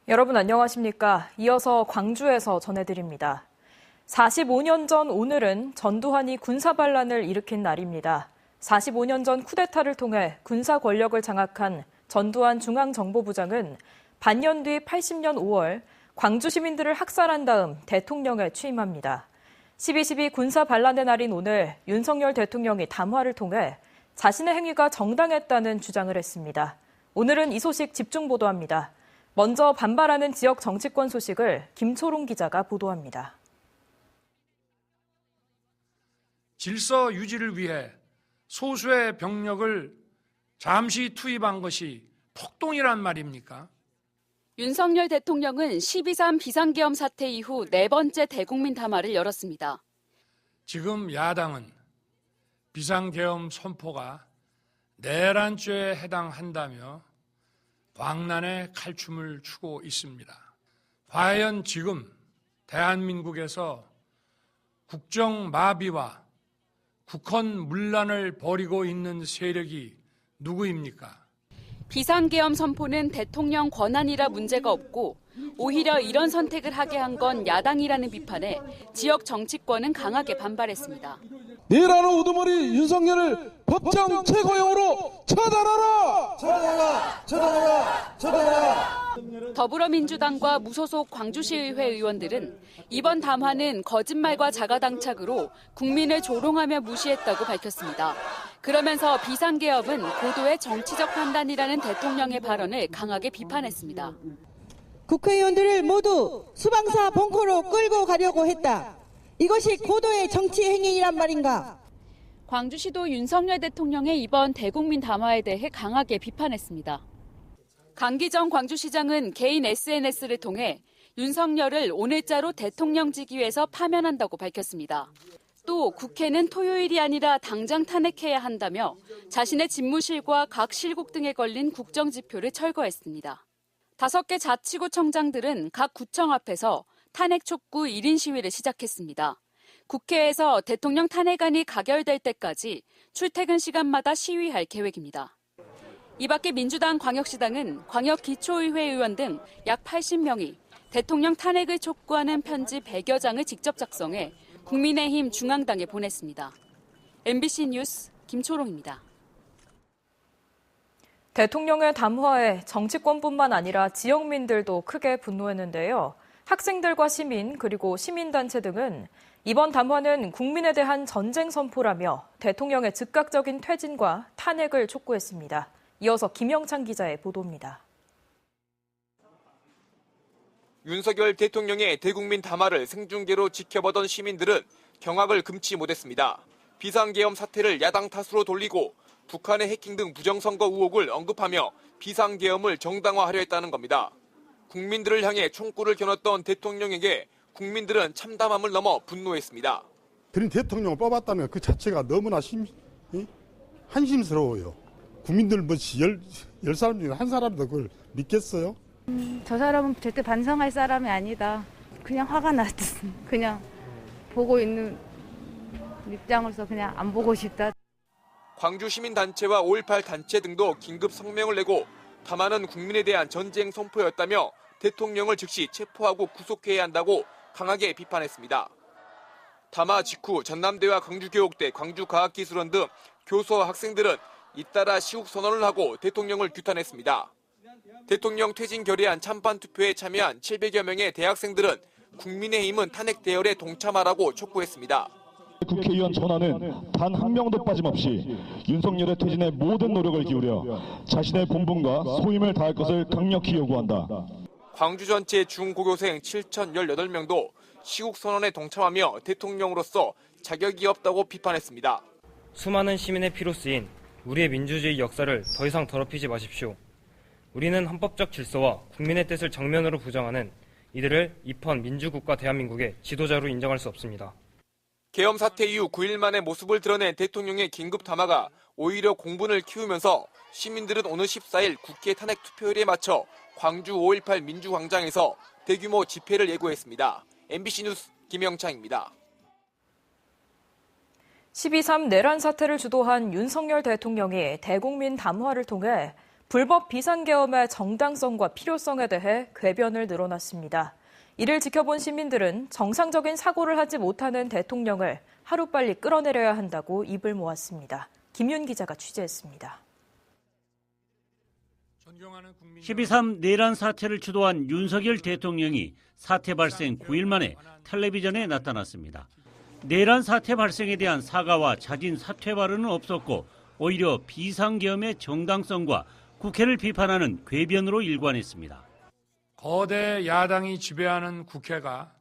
여러분 안녕하십니까? 이어서 광주에서 전해드립니다. 45년 전 오늘은 전두환이 군사반란을 일으킨 날입니다. 45년 전 쿠데타를 통해 군사 권력을 장악한 전두환 중앙정보부장은 반년 뒤 80년 5월 광주 시민들을 학살한 다음 대통령에 취임합니다. 12.12 군사반란의 날인 오늘 윤석열 대통령이 담화를 통해 자신의 행위가 정당했다는 주장을 했습니다. 오늘은 이 소식 집중 보도합니다. 먼저 반발하는 지역 정치권 소식을 김초롱 기자가 보도합니다. 질서 유지를 위해 소수의 병력을 잠시 투입한 것이 폭동이란 말입니까? 윤석열 대통령은 12.3 비상계엄 사태 이후 네 번째 대국민 담화를 열었습니다. 지금 야당은 비상계엄 선포가 내란죄에 해당한다며 광란의 칼춤을 추고 있습니다. 과연 지금 대한민국에서 국정마비와 국헌문란을 벌이고 있는 세력이 누구입니까? 비상계엄 선포는 대통령 권한이라 문제가 없고 오히려 이런 선택을 하게 한 건 야당이라는 비판에 지역 정치권은 강하게 반발했습니다. 내라는 우두머리 윤석열을 법정 최고형으로 처단하라! 처단하라! 처단하라! 처단하라! 더불어민주당과 무소속 광주시의회 의원들은 이번 담화는 거짓말과 자가당착으로 국민을 조롱하며 무시했다고 밝혔습니다. 그러면서 비상계엄은 고도의 정치적 판단이라는 대통령의 발언을 강하게 비판했습니다. 국회의원들을 모두 수방사 벙커로 끌고 가려고 했다. 이것이 고도의 정치 행위이란 말인가? 광주시도 윤석열 대통령의 이번 대국민 담화에 대해 강하게 비판했습니다. 강기정 광주시장은 개인 SNS를 통해 윤석열을 오늘자로 대통령직위에서 파면한다고 밝혔습니다. 또 국회는 토요일이 아니라 당장 탄핵해야 한다며 자신의 집무실과 각 실국 등에 걸린 국정지표를 철거했습니다. 5개 자치구청장들은 각 구청 앞에서 탄핵 촉구 1인 시위를 시작했습니다. 국회에서 대통령 탄핵안이 가결될 때까지 출퇴근 시간마다 시위할 계획입니다. 이 밖에 민주당 광역시당은 광역기초의회 의원 등 약 80명이 대통령 탄핵을 촉구하는 편지 100여 장을 직접 작성해 국민의힘 중앙당에 보냈습니다. MBC 뉴스 김초롱입니다. 대통령의 담화에 정치권뿐만 아니라 지역민들도 크게 분노했는데요. 학생들과 시민 그리고 시민단체 등은 이번 담화는 국민에 대한 전쟁 선포라며 대통령의 즉각적인 퇴진과 탄핵을 촉구했습니다. 이어서 김영찬 기자의 보도입니다. 윤석열 대통령의 대국민 담화를 생중계로 지켜보던 시민들은 경악을 금치 못했습니다. 비상계엄 사태를 야당 탓으로 돌리고 북한의 해킹 등 부정선거 의혹을 언급하며 비상계엄을 정당화하려 했다는 겁니다. 국민들을 향해 총구를 겨눴던 대통령에게 국민들은 참담함을 넘어 분노했습니다. 그런 대통령을 뽑았다는 그 자체가 너무나 한심스러워요. 국민들 뭐 10사람 중에 한 사람도 그걸 믿겠어요? 저 사람은 절대 반성할 사람이 아니다. 그냥 화가 났지. 그냥 보고 있는 입장으로서 그냥 안 보고 싶다. 광주 시민단체와 5.18 단체 등도 긴급 성명을 내고 담화는 국민에 대한 전쟁 선포였다며 대통령을 즉시 체포하고 구속해야 한다고 강하게 비판했습니다. 담화 직후 전남대와 광주교육대, 광주과학기술원 등 교수와 학생들은 잇따라 시국 선언을 하고 대통령을 규탄했습니다. 대통령 퇴진 결의안 찬반 투표에 참여한 700여 명의 대학생들은 국민의힘은 탄핵 대열에 동참하라고 촉구했습니다. 국회의원 전화는 단 한 명도 빠짐없이 윤석열의 퇴진에 모든 노력을 기울여 자신의 본분과 소임을 다할 것을 강력히 요구한다. 광주 전체 중고교생 7,018명도 시국선언에 동참하며 대통령으로서 자격이 없다고 비판했습니다. 수많은 시민의 피로 쓰인 우리의 민주주의 역사를 더 이상 더럽히지 마십시오. 우리는 헌법적 질서와 국민의 뜻을 정면으로 부정하는 이들을 입헌 민주국가 대한민국의 지도자로 인정할 수 없습니다. 계엄 사태 이후 9일 만에 모습을 드러낸 대통령의 긴급 담화가 오히려 공분을 키우면서 시민들은 오늘 14일 국회 탄핵 투표일에 맞춰 광주 5.18 민주광장에서 대규모 집회를 예고했습니다. MBC 뉴스 김영창입니다. 12.3 내란 사태를 주도한 윤석열 대통령이 대국민 담화를 통해 불법 비상계엄의 정당성과 필요성에 대해 궤변을 늘어놨습니다. 이를 지켜본 시민들은 정상적인 사고를 하지 못하는 대통령을 하루빨리 끌어내려야 한다고 입을 모았습니다. 김윤 기자가 취재했습니다. 12.3 내란 사태를 주도한 윤석열 대통령이 사태 발생 9일 만에 텔레비전에 나타났습니다. 내란 사태 발생에 대한 사과와 자진 사퇴 발언은 없었고 오히려 비상계엄의 정당성과 국회를 비판하는 궤변으로 일관했습니다. 거대 야당이 지배하는 국회가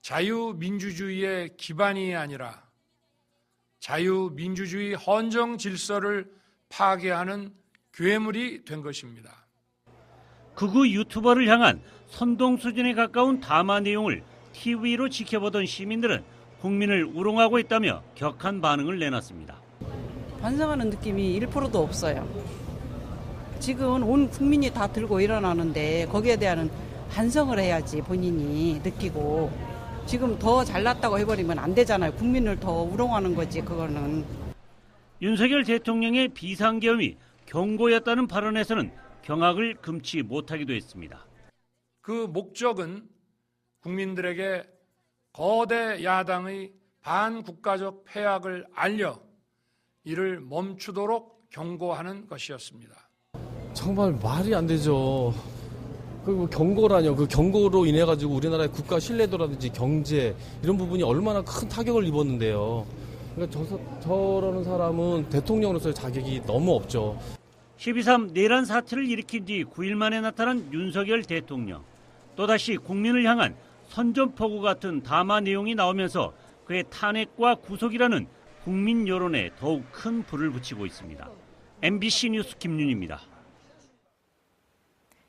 자유민주주의의 기반이 아니라 자유민주주의 헌정 질서를 파괴하는 괴물이 된 것입니다. 극우 유튜버를 향한 선동 수준에 가까운 담화 내용을 TV로 지켜보던 시민들은 국민을 우롱하고 있다며 격한 반응을 내놨습니다. 반성하는 느낌이 1%도 없어요. 지금 온 국민이 다 들고 일어나는데 거기에 대한 반성을 해야지 본인이 느끼고 지금 더 잘났다고 해버리면 안 되잖아요. 국민을 더 우롱하는 거지 그거는. 윤석열 대통령의 비상계엄이 경고였다는 발언에서는 경악을 금치 못하기도 했습니다. 그 목적은 국민들에게 거대 야당의 반국가적 패악을 알려 이를 멈추도록 경고하는 것이었습니다. 정말 말이 안 되죠. 그 경고라뇨. 그 경고로 인해 가지고 우리나라의 국가 신뢰도라든지 경제 이런 부분이 얼마나 큰 타격을 입었는데요. 그러니까 저러는 사람은 대통령으로서의 자격이 너무 없죠. 12.3 내란 사태를 일으킨 뒤 9일 만에 나타난 윤석열 대통령. 또다시 국민을 향한 선전포고 같은 담화 내용이 나오면서 그의 탄핵과 구속이라는 국민 여론에 더욱 큰 불을 붙이고 있습니다. MBC 뉴스 김윤입니다.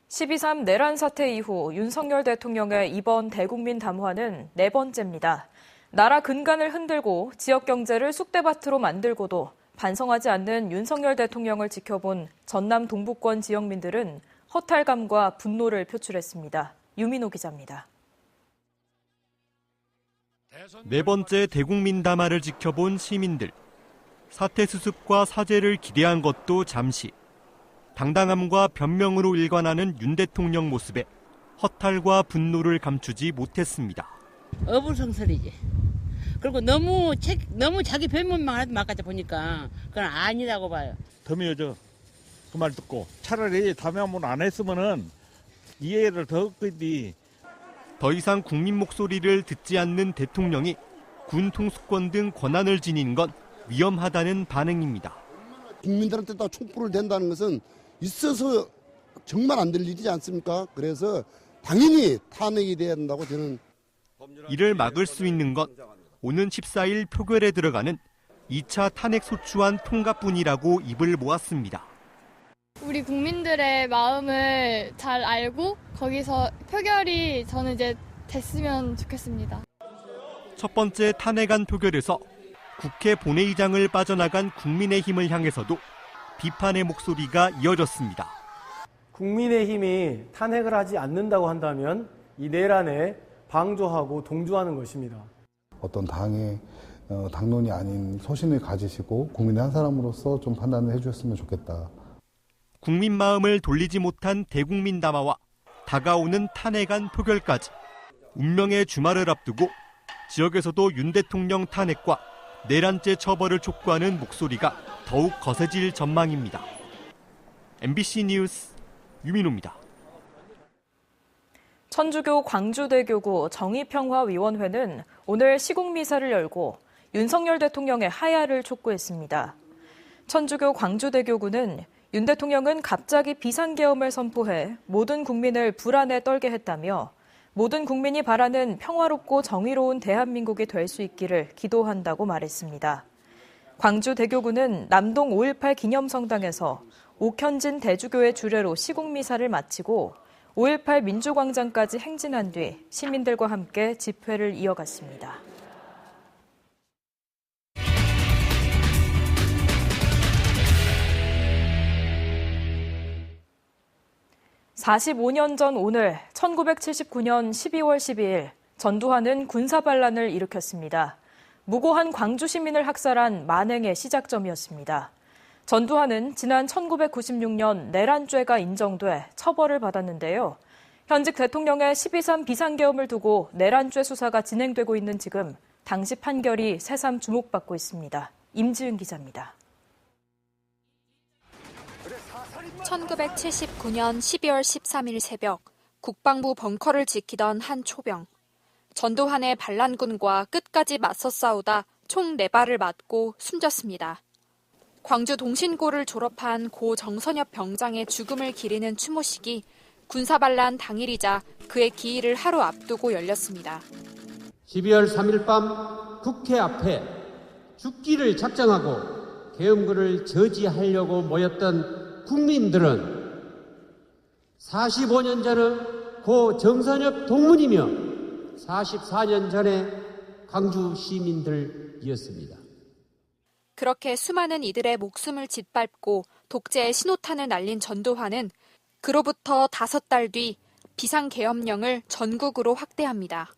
12.3 내란 사태 이후 윤석열 대통령의 이번 대국민 담화는 네 번째입니다. 나라 근간을 흔들고 지역 경제를 쑥대밭으로 만들고도 반성하지 않는 윤석열 대통령을 지켜본 전남 동부권 지역민들은 허탈감과 분노를 표출했습니다. 유민호 기자입니다. 네 번째 대국민 담화를 지켜본 시민들. 사태 수습과 사죄를 기대한 것도 잠시. 당당함과 변명으로 일관하는 윤 대통령 모습에 허탈과 분노를 감추지 못했습니다. 어불성설이지. 그리고 너무 자기 변명만 하지 말까지 보니까 그건 아니라고 봐요. 더 미워져. 그 말 듣고 차라리 다음에 한번 안 했으면은 이해를 더 했겠지. 더 이상 국민 목소리를 듣지 않는 대통령이 군 통수권 등 권한을 지닌 건 위험하다는 반응입니다. 국민들한테 다 촛불을 댄다는 것은 있어서 정말 안 될 일이지 않습니까? 그래서 당연히 탄핵이 돼야 된다고 저는. 이를 막을 수 있는 건 오는 14일 표결에 들어가는 2차 탄핵 소추안 통과뿐이라고 입을 모았습니다. 우리 국민들의 마음을 잘 알고 거기서 표결이 저는 이제 됐으면 좋겠습니다. 첫 번째 탄핵안 표결에서 국회 본회의장을 빠져나간 국민의힘을 향해서도 비판의 목소리가 이어졌습니다. 국민의힘이 탄핵을 하지 않는다고 한다면 이 내란에 방조하고 동조하는 것입니다. 어떤 당의 당론이 아닌 소신을 가지시고 국민의 한 사람으로서 좀 판단을 해주셨으면 좋겠다. 국민 마음을 돌리지 못한 대국민 담화와 다가오는 탄핵안 표결까지 운명의 주말을 앞두고 지역에서도 윤 대통령 탄핵과 내란죄 처벌을 촉구하는 목소리가 더욱 거세질 전망입니다. MBC 뉴스 유민호입니다. 천주교 광주대교구 정의평화위원회는 오늘 시국미사를 열고 윤석열 대통령의 하야를 촉구했습니다. 천주교 광주대교구는 윤 대통령은 갑자기 비상계엄을 선포해 모든 국민을 불안에 떨게 했다며 모든 국민이 바라는 평화롭고 정의로운 대한민국이 될 수 있기를 기도한다고 말했습니다. 광주대교구는 남동 5.18 기념성당에서 옥현진 대주교의 주례로 시국미사를 마치고 5.18 민주광장까지 행진한 뒤 시민들과 함께 집회를 이어갔습니다. 45년 전 오늘 1979년 12월 12일 전두환은 군사반란을 일으켰습니다. 무고한 광주 시민을 학살한 만행의 시작점이었습니다. 전두환은 지난 1996년 내란죄가 인정돼 처벌을 받았는데요. 현직 대통령의 12.3 비상계엄을 두고 내란죄 수사가 진행되고 있는 지금 당시 판결이 새삼 주목받고 있습니다. 임지은 기자입니다. 1979년 12월 13일 새벽 국방부 벙커를 지키던 한 초병. 전두환의 반란군과 끝까지 맞서 싸우다 총 4발을 맞고 숨졌습니다. 광주 동신고를 졸업한 고 정선엽 병장의 죽음을 기리는 추모식이 군사반란 당일이자 그의 기일을 하루 앞두고 열렸습니다. 12월 3일 밤 국회 앞에 죽기를 작정하고 계엄군을 저지하려고 모였던 국민들은 45년 전의 고 정선엽 동문이며 44년 전의 광주 시민들이었습니다. 그렇게 수많은 이들의 목숨을 짓밟고 독재의 신호탄을 날린 전두환은 그로부터 5달 뒤 비상계엄령을 전국으로 확대합니다.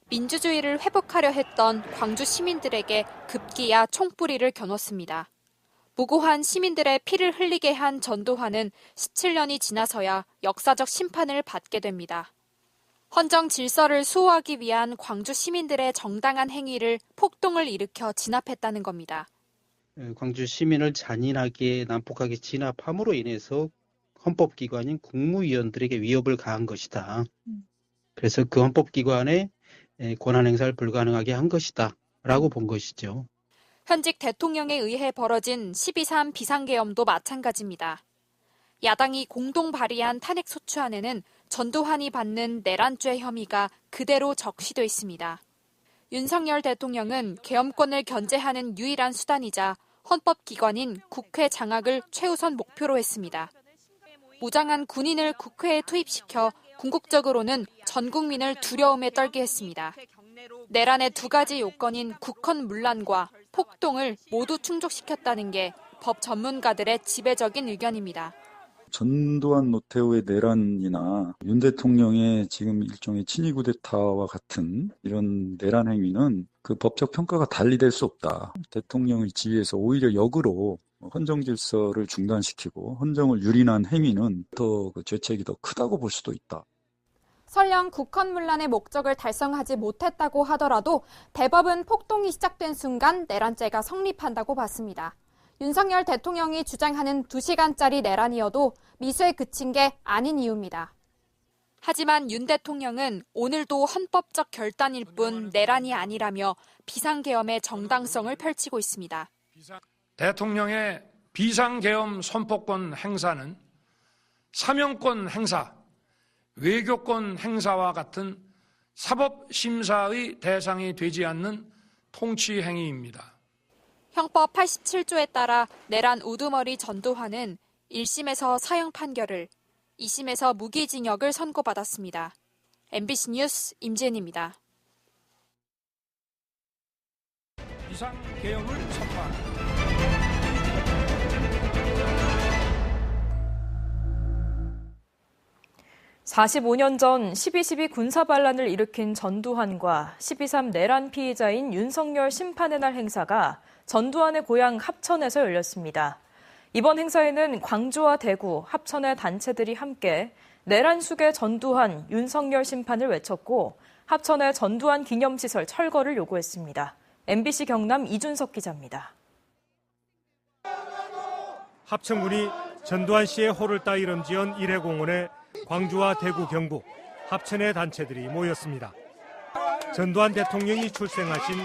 민주주의를 회복하려 했던 광주 시민들에게 급기야 총뿌리를 겨눴습니다. 무고한 시민들의 피를 흘리게 한 전두환은 17년이 지나서야 역사적 심판을 받게 됩니다. 헌정 질서를 수호하기 위한 광주 시민들의 정당한 행위를 폭동을 일으켜 진압했다는 겁니다. 광주 시민을 잔인하게 난폭하게 진압함으로 인해서 헌법기관인 국무위원들에게 위협을 가한 것이다. 그래서 그 헌법기관의 권한 행사를 불가능하게 한 것이다 라고 본 것이죠. 현직 대통령에 의해 벌어진 12.3 비상계엄도 마찬가지입니다. 야당이 공동 발의한 탄핵소추안에는 전두환이 받는 내란죄 혐의가 그대로 적시돼 있습니다. 윤석열 대통령은 계엄권을 견제하는 유일한 수단이자 헌법기관인 국회 장악을 최우선 목표로 했습니다. 무장한 군인을 국회에 투입시켜 궁극적으로는 전 국민을 두려움에 떨게 했습니다. 내란의 2가지 요건인 국헌문란과 폭동을 모두 충족시켰다는 게 법 전문가들의 지배적인 의견입니다. 전두환 노태우의 내란이나 윤 대통령의 지금 일종의 친위 쿠데타와 같은 이런 내란 행위는 그 법적 평가가 달리 될 수 없다. 대통령의 지위에서 오히려 역으로 헌정 질서를 중단시키고 헌정을 유린한 행위는 더 그 죄책이 더 크다고 볼 수도 있다. 설령 국헌문란의 목적을 달성하지 못했다고 하더라도 대법은 폭동이 시작된 순간 내란죄가 성립한다고 봤습니다. 윤석열 대통령이 주장하는 2시간짜리 내란이어도 미수에 그친 게 아닌 이유입니다. 하지만 윤 대통령은 오늘도 헌법적 결단일 뿐 내란이 아니라며 비상계엄의 정당성을 펼치고 있습니다. 대통령의 비상계엄 선포권 행사는 사명권 행사, 외교권 행사와 같은 사법심사의 대상이 되지 않는 통치 행위입니다. 형법 87조에 따라 내란 우두머리 전두환은 1심에서 사형 판결을, 2심에서 무기징역을 선고받았습니다. MBC 뉴스 임지은입니다. 비상계엄을 선포한 45년 전 12.12 군사반란을 일으킨 전두환과 12.3 내란 피의자인 윤석열 심판의 날 행사가 전두환의 고향 합천에서 열렸습니다. 이번 행사에는 광주와 대구, 합천의 단체들이 함께 내란 숙의 전두환, 윤석열 심판을 외쳤고 합천의 전두환 기념시설 철거를 요구했습니다. MBC 경남 이준석 기자입니다. 합천군이 전두환 씨의 호를 따 이름 지은 일회공원에 광주와 대구, 경북, 합천의 단체들이 모였습니다. 전두환 대통령이 출생하신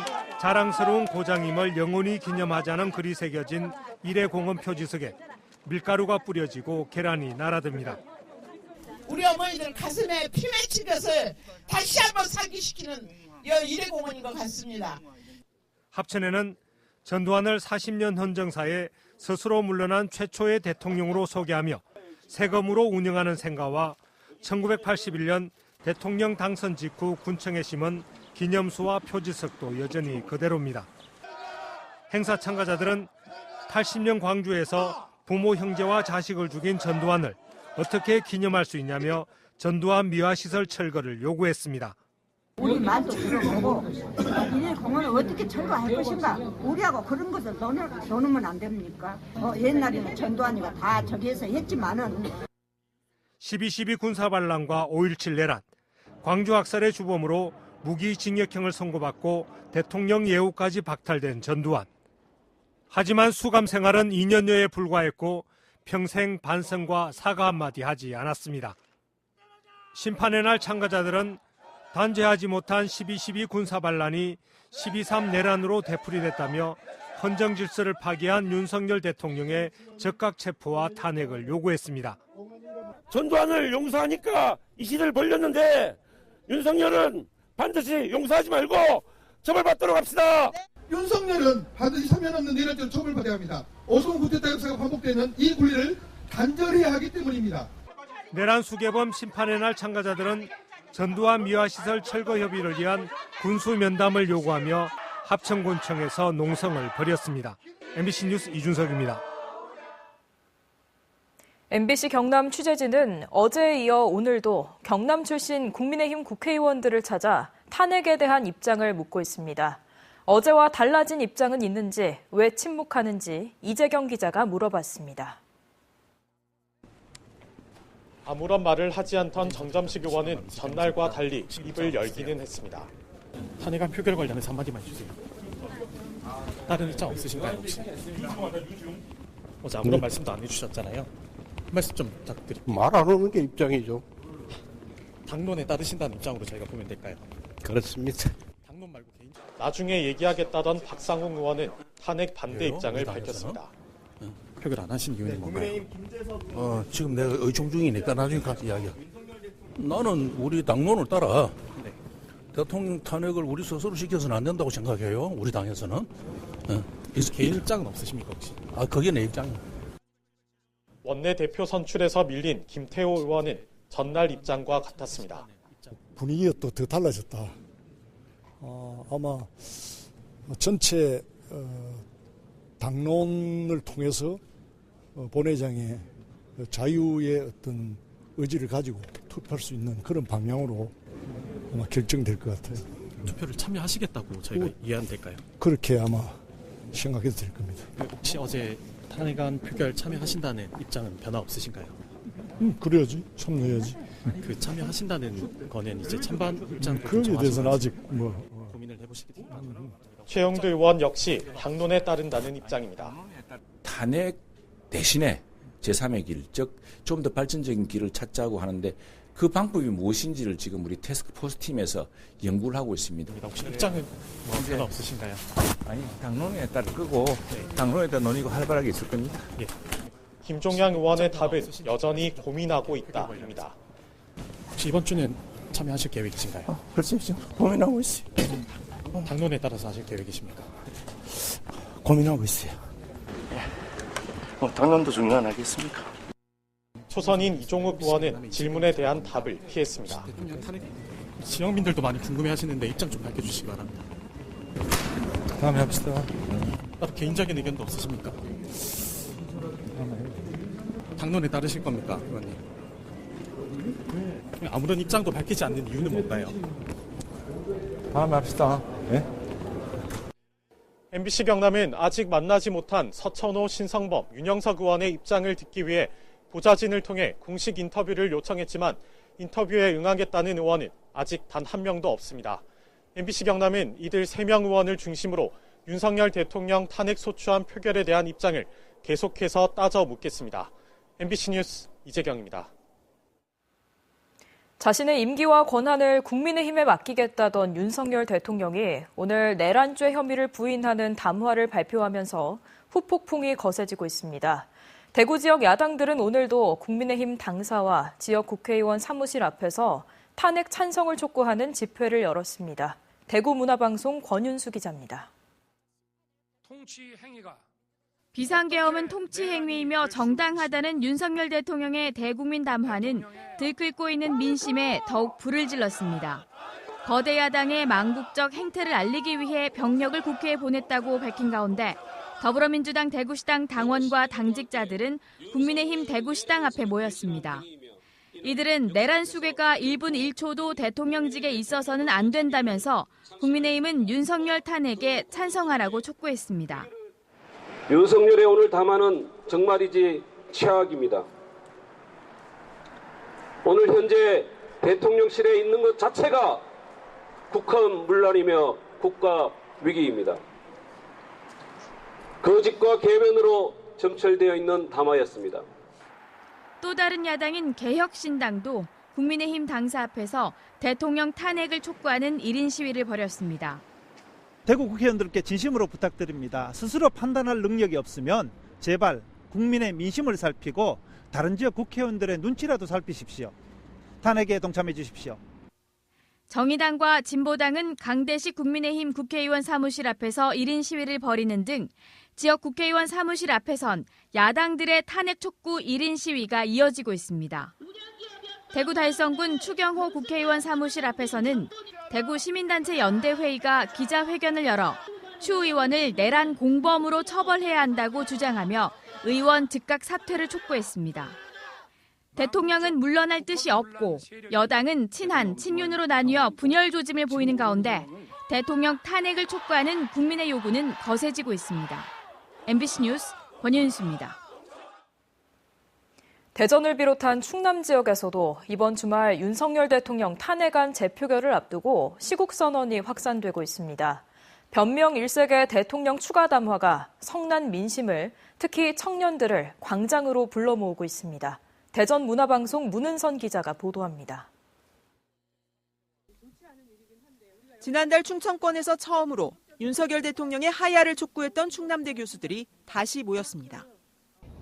자랑스러운 고장임을 영원히 기념하자는 글이 새겨진 일회공원 표지석에 밀가루가 뿌려지고 계란이 날아듭니다. 우리 어머니들 가슴에 피 맺힌 것을 다시 한번 상기시키는 일회공원인 것 같습니다. 합천에는 전두환을 40년 헌정사에 스스로 물러난 최초의 대통령으로 소개하며 세검으로 운영하는 생가와 1981년 대통령 당선 직후 군청에 심은 기념수와 표지석도 여전히 그대로입니다. 행사 참가자들은 80년 광주에서 부모, 형제와 자식을 죽인 전두환을 어떻게 기념할 수 있냐며 전두환 미화시설 철거를 요구했습니다. 우리 말도 들어보고 일일공원을 어떻게 철거할 것인가 우리하고 그런 것을 노는 안 됩니까? 옛날에는 전두환이가 다 저기에서 했지만은 12.12 군사반란과 5.17 내란, 광주 학살의 주범으로 무기징역형을 선고받고 대통령 예우까지 박탈된 전두환. 하지만 수감 생활은 2년여에 불과했고 평생 반성과 사과 한마디 하지 않았습니다. 심판의 날 참가자들은 단죄하지 못한 12.12 군사반란이 12.3 내란으로 되풀이됐다며 헌정 질서를 파기한 윤석열 대통령의 즉각 체포와 탄핵을 요구했습니다. 전두환을 용서하니까 이 시대를 벌렸는데 윤석열은 반드시 용서하지 말고 처벌받도록 합시다. 윤석열은 반드시 사면 없는 내란죄로 처벌받아야 합니다. 오송 쿠데타 역사가 반복되는 이 권리를 단절해야 하기 때문입니다. 내란 수개범 심판의 날 참가자들은 전두환 미화시설 철거 협의를 위한 군수 면담을 요구하며 합천군청에서 농성을 벌였습니다. MBC 뉴스 이준석입니다. MBC 경남 취재진은 어제에 이어 오늘도 경남 출신 국민의힘 국회의원들을 찾아 탄핵에 대한 입장을 묻고 있습니다. 어제와 달라진 입장은 있는지, 왜 침묵하는지 이재경 기자가 물어봤습니다. 아무런 말을 하지 않던 정점식 의원은 전날과 달리 입을 열기는 했습니다. 탄핵안 표결 관련해서 한마디만 해주세요. 다른 입장 없으신가요 혹시? 어제 아무런 말씀도 안 해주셨잖아요. 한 말씀 좀 부탁드립니다. 말 안 하는 게 입장이죠. 당론에 따르신다는 입장으로 저희가 보면 될까요? 그렇습니다. 당론 말고 개인적으로. 나중에 얘기하겠다던 박상웅 의원은 탄핵 반대 왜요? 입장을 왜 당에서는? 밝혔습니다. 표결 안 하신 이유는 뭔가요? 지금 내가 의총 중이니까 나중에 같이 이야기해. 나는 우리 당론을 따라 대통령 탄핵을 우리 스스로 시켜서는 안 된다고 생각해요. 우리 당에서는. 개인 입장은 없으십니까 혹시? 그게 내 입장이야. 원내대표 선출에서 밀린 김태호 의원은 전날 입장과 같았습니다. 분위기가 또 더 달라졌다. 아마 전체 당론을 통해서 본회의장에 자유의 어떤 의지를 가지고 투표할 수 있는 그런 방향으로 아마 결정될 것 같아요. 투표를 참여하시겠다고 저희가 이해하면 될까요? 그렇게 아마 생각해도 될 겁니다. 혹시 어제 탄핵안 표결 참여하신다는 입장은 변화 없으신가요? 그래야지. 참여해야지. 그 참여하신다는 거는 이제 찬반 입장 거기에 대해서는 아직 고민을 해보시게 됩니다. 최영두 의원 역시 당론에 따른다는 입장입니다. 탄핵 대신에 제3의 길, 즉 좀 더 발전적인 길을 찾자고 하는데 그 방법이 무엇인지를 지금 우리 태스크포스 팀에서 연구를 하고 있습니다. 혹시 입장은 변화 없으신가요? 아니, 당론에 따라 끄고 당론에 따라 논의가 활발하게 있을 겁니다. 예. 김종양 의원의 답은 여전히 고민하고 있다입니다. 혹시 이번 주는 참여하실 계획이신가요? 글쎄요, 지금 고민하고 있어요. 당론에 따라서 하실 계획이십니까? 고민하고 있어요. 당론도 중요하겠습니까? 초선인 이종욱 의원은 질문에 대한 답을 피했습니다. 지역민들도 많이 궁금해하시는데 입장 좀 밝혀주시기 바랍니다. 다음에 합시다. 따로 개인적인 의견도 없으십니까? 당론에 따르실 겁니까, 의원님? 아무런 입장도 밝히지 않는 이유는 뭔가요? 다음에 합시다. 네? MBC 경남은 아직 만나지 못한 서천호, 신성범, 윤영석 의원의 입장을 듣기 위해 보좌진을 통해 공식 인터뷰를 요청했지만 인터뷰에 응하겠다는 의원은 아직 단 한 명도 없습니다. MBC 경남은 이들 3명 의원을 중심으로 윤석열 대통령 탄핵 소추안 표결에 대한 입장을 계속해서 따져 묻겠습니다. MBC 뉴스 이재경입니다. 자신의 임기와 권한을 국민의힘에 맡기겠다던 윤석열 대통령이 오늘 내란죄 혐의를 부인하는 담화를 발표하면서 후폭풍이 거세지고 있습니다. 대구 지역 야당들은 오늘도 국민의힘 당사와 지역 국회의원 사무실 앞에서 탄핵 찬성을 촉구하는 집회를 열었습니다. 대구문화방송 권윤수 기자입니다. 통치 행위가 비상계엄은 통치 행위이며 정당하다는 윤석열 대통령의 대국민 담화는 들끓고 있는 민심에 더욱 불을 질렀습니다. 거대 야당의 망국적 행태를 알리기 위해 병력을 국회에 보냈다고 밝힌 가운데 더불어민주당 대구시당 당원과 당직자들은 국민의힘 대구시당 앞에 모였습니다. 이들은 내란 수괴가 1분 1초도 대통령직에 있어서는 안 된다면서 국민의힘은 윤석열 탄핵에 찬성하라고 촉구했습니다. 윤석열의 오늘 담화는 정말이지 최악입니다. 오늘 현재 대통령실에 있는 것 자체가 국헌문란이며 국가 위기입니다. 거짓과 계면으로 점철되어 있는 담화였습니다. 또 다른 야당인 개혁신당도 국민의힘 당사 앞에서 대통령 탄핵을 촉구하는 1인 시위를 벌였습니다. 대구 국회의원들께 진심으로 부탁드립니다. 스스로 판단할 능력이 없으면 제발 국민의 민심을 살피고 다른 지역 국회의원들의 눈치라도 살피십시오. 탄핵에 동참해 주십시오. 정의당과 진보당은 강대식 국민의힘 국회의원 사무실 앞에서 1인 시위를 벌이는 등 지역 국회의원 사무실 앞에선 야당들의 탄핵 촉구 1인 시위가 이어지고 있습니다. 대구 달성군 추경호 국회의원 사무실 앞에서는 대구 시민단체 연대회의가 기자회견을 열어 추 의원을 내란 공범으로 처벌해야 한다고 주장하며 의원 즉각 사퇴를 촉구했습니다. 대통령은 물러날 뜻이 없고 여당은 친한, 친윤으로 나뉘어 분열 조짐을 보이는 가운데 대통령 탄핵을 촉구하는 국민의 요구는 거세지고 있습니다. MBC 뉴스 권윤수입니다. 대전을 비롯한 충남 지역에서도 이번 주말 윤석열 대통령 탄핵안 재표결을 앞두고 시국선언이 확산되고 있습니다. 변명 1색의 대통령 추가 담화가 성난 민심을, 특히 청년들을 광장으로 불러 모으고 있습니다. 대전 문화방송 문은선 기자가 보도합니다. 지난달 충청권에서 처음으로 윤석열 대통령의 하야를 촉구했던 충남대 교수들이 다시 모였습니다.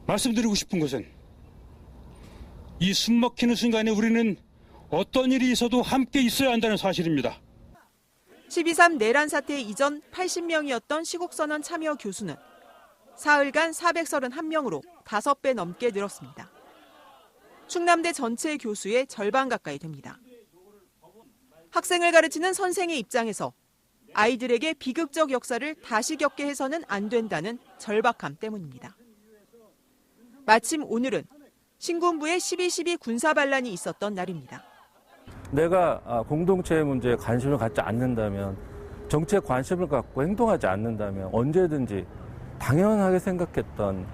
말씀드리고 싶은 것은 이 숨막히는 순간에 우리는 어떤 일이 있어도 함께 있어야 한다는 사실입니다. 12.3 내란 사태 이전 80명이었던 시국선언 참여 교수는 사흘간 431명으로 5배 넘게 늘었습니다. 충남대 전체 교수의 절반 가까이 됩니다. 학생을 가르치는 선생의 입장에서 아이들에게 비극적 역사를 다시 겪게 해서는 안 된다는 절박함 때문입니다. 마침 오늘은 신군부의 12.12 군사반란이 있었던 날입니다. 내가 공동체의 문제에 관심을 갖지 않는다면, 정치에 관심을 갖고 행동하지 않는다면 언제든지 당연하게 생각했던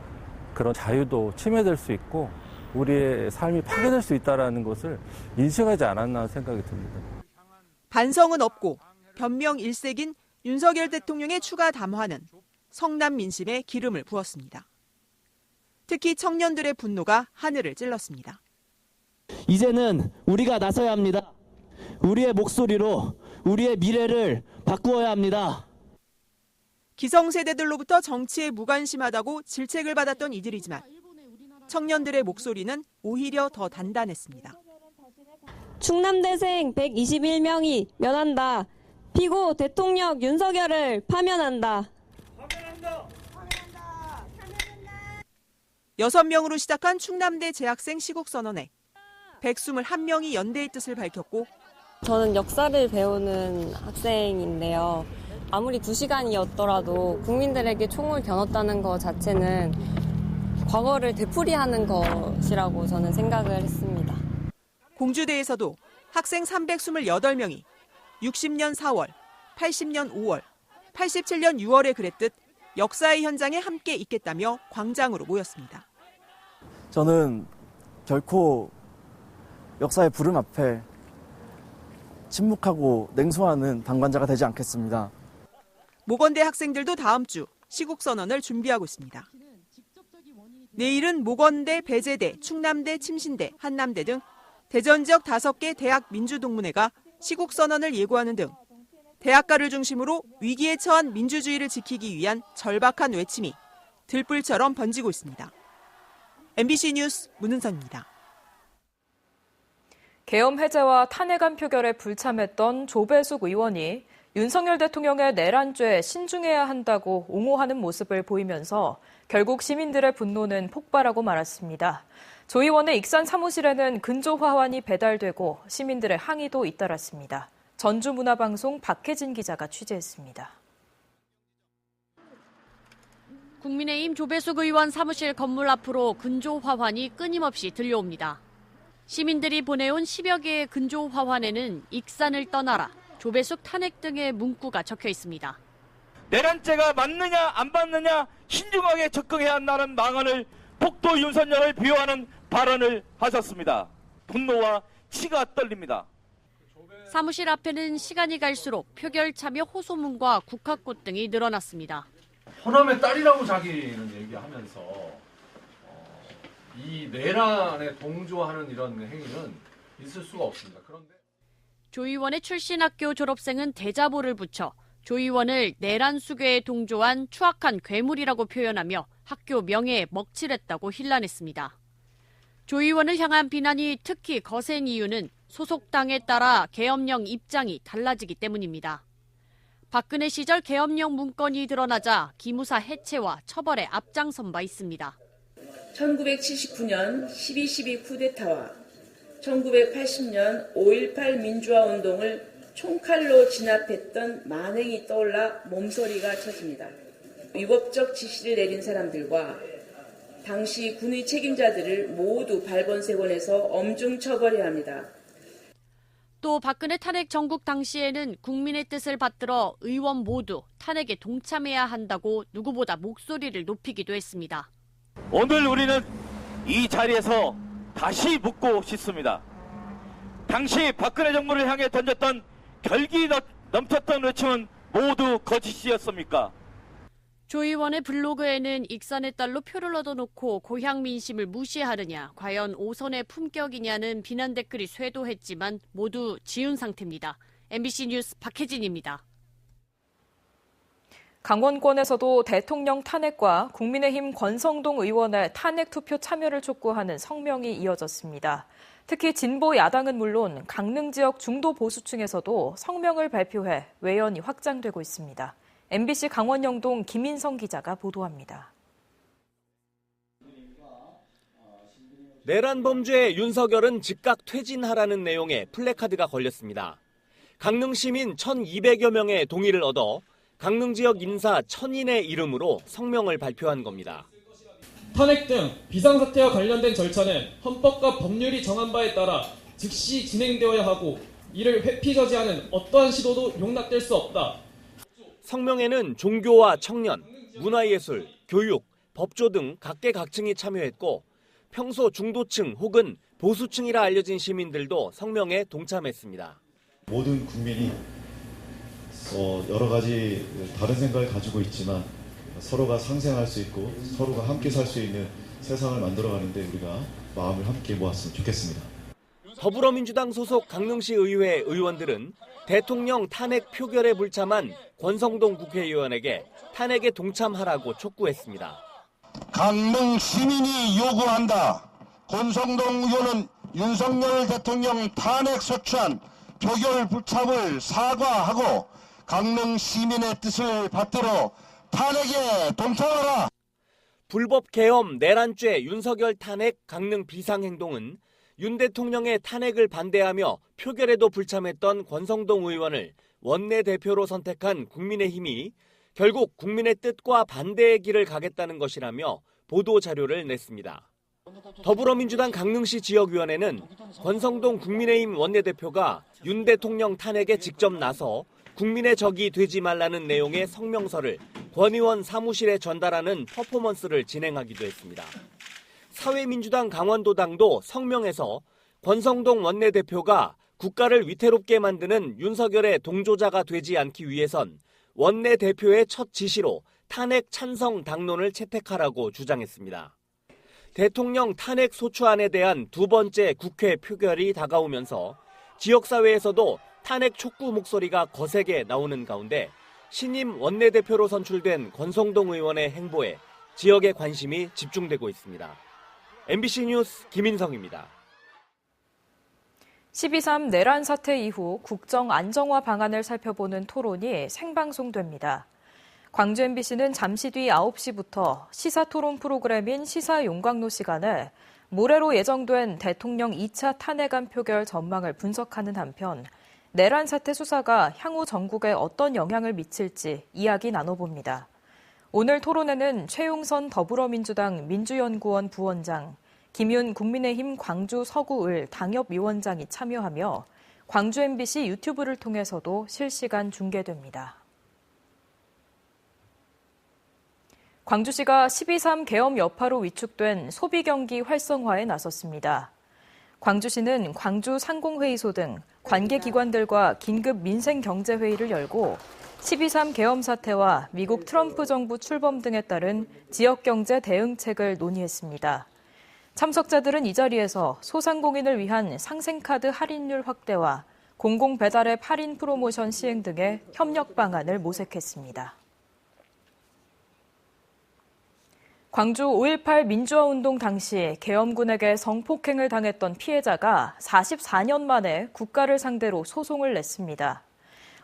그런 자유도 침해될 수 있고 우리의 삶이 파괴될 수 있다는 것을 인식하지 않았나 생각이 듭니다. 반성은 없고 변명 일색인 윤석열 대통령의 추가 담화는 성남 민심에 기름을 부었습니다. 특히 청년들의 분노가 하늘을 찔렀습니다. 이제는 우리가 나서야 합니다. 우리의 목소리로 우리의 미래를 바꾸어야 합니다. 기성세대들로부터 정치에 무관심하다고 질책을 받았던 이들이지만 청년들의 목소리는 오히려 더 단단했습니다. 충남대생 121명이 면한다. 피고 대통령 윤석열을 파면한다. 6명으로 시작한 충남대 재학생 시국선언에 121명이 연대의 뜻을 밝혔고, 저는 역사를 배우는 학생인데요. 아무리 2시간이었더라도 국민들에게 총을 겨눴다는 것 자체는 과거를 되풀이하는 것이라고 저는 생각을 했습니다. 공주대에서도 학생 328명이 60년 4월, 80년 5월, 87년 6월에 그랬듯 역사의 현장에 함께 있겠다며 광장으로 모였습니다. 저는 결코 역사의 부름 앞에 침묵하고 냉소하는 방관자가 되지 않겠습니다. 모건대 학생들도 다음 주 시국선언을 준비하고 있습니다. 내일은 모건대, 배재대, 충남대, 침신대, 한남대 등 대전 지역 5개 대학 민주동문회가 시국선언을 예고하는 등 대학가를 중심으로 위기에 처한 민주주의를 지키기 위한 절박한 외침이 들불처럼 번지고 있습니다. MBC 뉴스 문은선입니다. 계엄 해제와 탄핵안 표결에 불참했던 조배숙 의원이 윤석열 대통령의 내란죄에 신중해야 한다고 옹호하는 모습을 보이면서 결국 시민들의 분노는 폭발하고 말았습니다. 조 의원의 익산 사무실에는 근조 화환이 배달되고 시민들의 항의도 잇따랐습니다. 전주문화방송 박혜진 기자가 취재했습니다. 국민의힘 조배숙 의원 사무실 건물 앞으로 근조 화환이 끊임없이 들려옵니다. 시민들이 보내온 10여 개의 근조 화환에는 익산을 떠나라, 조배숙 탄핵 등의 문구가 적혀 있습니다. 내란죄가 맞느냐 안 맞느냐 신중하게 접근해야 한다는 망언을 폭도 윤석열을 비호하는 발언을 하셨습니다. 분노와 치가 떨립니다. 사무실 앞에는 시간이 갈수록 표결 참여 호소문과 국화꽃 등이 늘어났습니다. 호남의 딸이라고 자기는 얘기하면서 이 내란에 동조하는 이런 행위는 있을 수가 없습니다. 그런데 조 의원의 출신 학교 졸업생은 대자보를 붙여 조 의원을 내란 수괴에 동조한 추악한 괴물이라고 표현하며 학교 명예에 먹칠했다고 힐난했습니다. 조 의원을 향한 비난이 특히 거센 이유는 소속 당에 따라 계엄령 입장이 달라지기 때문입니다. 박근혜 시절 계엄령 문건이 드러나자 기무사 해체와 처벌에 앞장선 바 있습니다. 1979년 12.12 쿠데타와 1980년 5.18 민주화 운동을 총칼로 진압했던 만행이 떠올라 몸소리가 쳐집니다. 위법적 지시를 내린 사람들과 당시 군의 책임자들을 모두 발본색원해서 엄중 처벌해야 합니다. 또 박근혜 탄핵 정국 당시에는 국민의 뜻을 받들어 의원 모두 탄핵에 동참해야 한다고 누구보다 목소리를 높이기도 했습니다. 오늘 우리는 이 자리에서 다시 묻고 싶습니다. 당시 박근혜 정부를 향해 던졌던 결기 넘쳤던 외침은 모두 거짓이었습니까? 조 의원의 블로그에는 익산의 딸로 표를 얻어놓고 고향 민심을 무시하느냐, 과연 5선의 품격이냐는 비난 댓글이 쇄도했지만 모두 지운 상태입니다. MBC 뉴스 박혜진입니다. 강원권에서도 대통령 탄핵과 국민의힘 권성동 의원의 탄핵 투표 참여를 촉구하는 성명이 이어졌습니다. 특히 진보 야당은 물론 강릉 지역 중도 보수층에서도 성명을 발표해 외연이 확장되고 있습니다. MBC 강원 영동 김인성 기자가 보도합니다. 내란 범죄 윤석열은 즉각 퇴진하라는 내용의 플래카드가 걸렸습니다. 강릉 시민 1,200여 명의 동의를 얻어 강릉 지역 인사 1,000인의 이름으로 성명을 발표한 겁니다. 탄핵 등 비상사태와 관련된 절차는 헌법과 법률이 정한 바에 따라 즉시 진행되어야 하고 이를 회피저지하는 어떠한 시도도 용납될 수 없다. 성명에는 종교와 청년, 문화예술, 교육, 법조 등 각계각층이 참여했고 평소 중도층 혹은 보수층이라 알려진 시민들도 성명에 동참했습니다. 모든 국민이 여러 가지 다른 생각을 가지고 있지만 서로가 상생할 수 있고 서로가 함께 살 수 있는 세상을 만들어가는데 우리가 마음을 함께 모았으면 좋겠습니다. 더불어민주당 소속 강릉시 의회 의원들은 대통령 탄핵 표결에 불참한 권성동 국회의원에게 탄핵에 동참하라고 촉구했습니다. 강릉 시민이 요구한다. 권성동 의원은 윤석열 대통령 탄핵 소추안 표결 불참을 사과하고 강릉 시민의 뜻을 받들어 탄핵에 동참하라. 불법 계엄 내란죄 윤석열 탄핵 강릉 비상행동은 윤 대통령의 탄핵을 반대하며 표결에도 불참했던 권성동 의원을 원내대표로 선택한 국민의힘이 결국 국민의 뜻과 반대의 길을 가겠다는 것이라며 보도자료를 냈습니다. 더불어민주당 강릉시 지역위원회는 권성동 국민의힘 원내대표가 윤 대통령 탄핵에 직접 나서 국민의 적이 되지 말라는 내용의 성명서를 권 의원 사무실에 전달하는 퍼포먼스를 진행하기도 했습니다. 사회민주당 강원도당도 성명에서 권성동 원내대표가 국가를 위태롭게 만드는 윤석열의 동조자가 되지 않기 위해선 원내대표의 첫 지시로 탄핵 찬성 당론을 채택하라고 주장했습니다. 대통령 탄핵 소추안에 대한 두 번째 국회 표결이 다가오면서 지역사회에서도 탄핵 촉구 목소리가 거세게 나오는 가운데 신임 원내대표로 선출된 권성동 의원의 행보에 지역의 관심이 집중되고 있습니다. MBC 뉴스 김인성입니다. 12.3 내란 사태 이후 국정 안정화 방안을 살펴보는 토론이 생방송됩니다. 광주 MBC는 잠시 뒤 9시부터 시사토론 프로그램인 시사용광로 시간에 모레로 예정된 대통령 2차 탄핵안 표결 전망을 분석하는 한편 내란 사태 수사가 향후 전국에 어떤 영향을 미칠지 이야기 나눠봅니다. 오늘 토론에는 최용선 더불어민주당 민주연구원 부원장, 김윤 국민의힘 광주 서구을 당협위원장이 참여하며 광주 MBC 유튜브를 통해서도 실시간 중계됩니다. 광주시가 12.3 계엄 여파로 위축된 소비경기 활성화에 나섰습니다. 광주시는 광주 상공회의소 등 관계기관들과 긴급 민생경제회의를 열고 12.3 계엄 사태와 미국 트럼프 정부 출범 등에 따른 지역경제 대응책을 논의했습니다. 참석자들은 이 자리에서 소상공인을 위한 상생카드 할인율 확대와 공공배달앱 할인 프로모션 시행 등의 협력 방안을 모색했습니다. 광주 5.18 민주화운동 당시 계엄군에게 성폭행을 당했던 피해자가 44년 만에 국가를 상대로 소송을 냈습니다.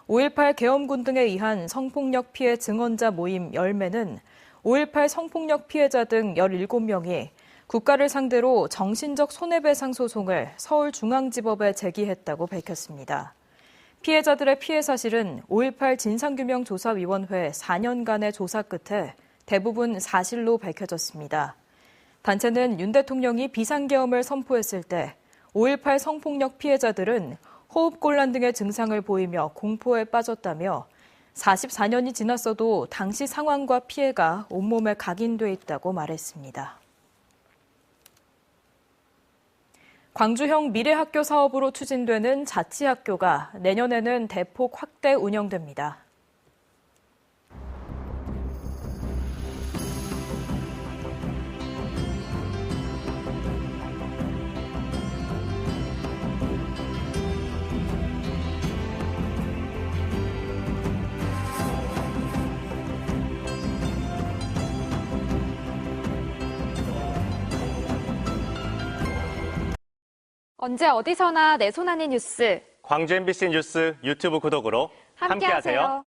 5.18 계엄군 등에 의한 성폭력 피해 증언자 모임 10매는 5.18 성폭력 피해자 등 17명이 국가를 상대로 정신적 손해배상 소송을 서울중앙지법에 제기했다고 밝혔습니다. 피해자들의 피해 사실은 5.18 진상규명조사위원회 4년간의 조사 끝에 대부분 사실로 밝혀졌습니다. 단체는 윤 대통령이 비상계엄을 선포했을 때 5.18 성폭력 피해자들은 호흡곤란 등의 증상을 보이며 공포에 빠졌다며 44년이 지났어도 당시 상황과 피해가 온몸에 각인돼 있다고 말했습니다. 광주형 미래학교 사업으로 추진되는 자치학교가 내년에는 대폭 확대 운영됩니다. 언제 어디서나 내 손 안의 뉴스. 광주 MBC 뉴스 유튜브 구독으로 함께하세요.